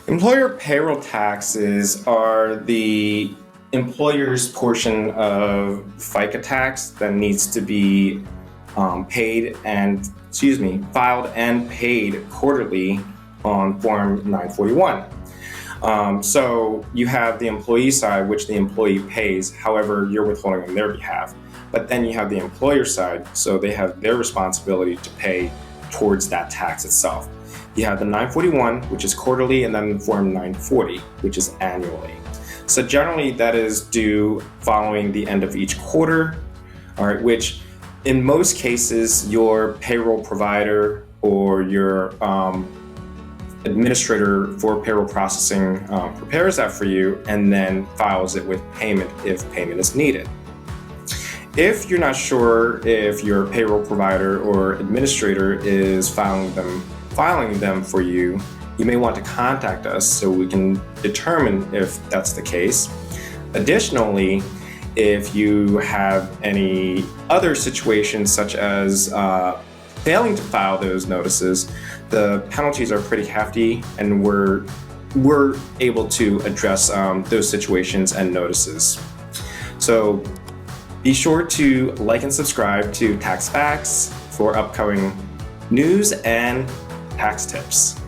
Employer payroll taxes are the employer's portion of FICA tax that needs to be filed and paid quarterly on Form 941. So you have the employee side, which the employee pays, however, you're withholding on their behalf. But then you have the employer side, so they have their responsibility to pay towards that tax itself. You have the 941, which is quarterly, and then Form 940, which is annually. So generally that is due following the end of each quarter, all right, which in most cases your payroll provider or your administrator for payroll processing prepares that for you and then files it with payment if payment is needed. If you're not sure if your payroll provider or administrator is filing them for you, you may want to contact us so we can determine if that's the case. Additionally, if you have any other situations such as failing to file those notices, the penalties are pretty hefty, and we're able to address those situations and notices. So be sure to like and subscribe to Tax Facts for upcoming news and tax tips.